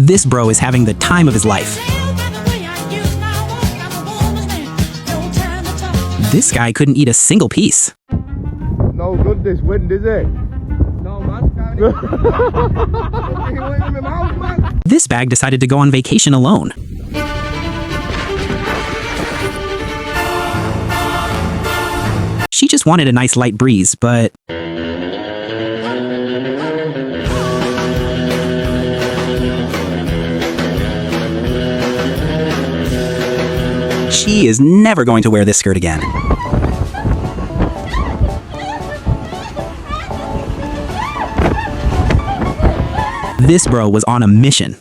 This bro is having the time of his life. This guy couldn't eat a single piece. No good this wind, is it? No, man. He went in my mouth, man. This bag decided to go on vacation alone. She just wanted a nice light breeze, but she is never going to wear this skirt again. This bro was on a mission.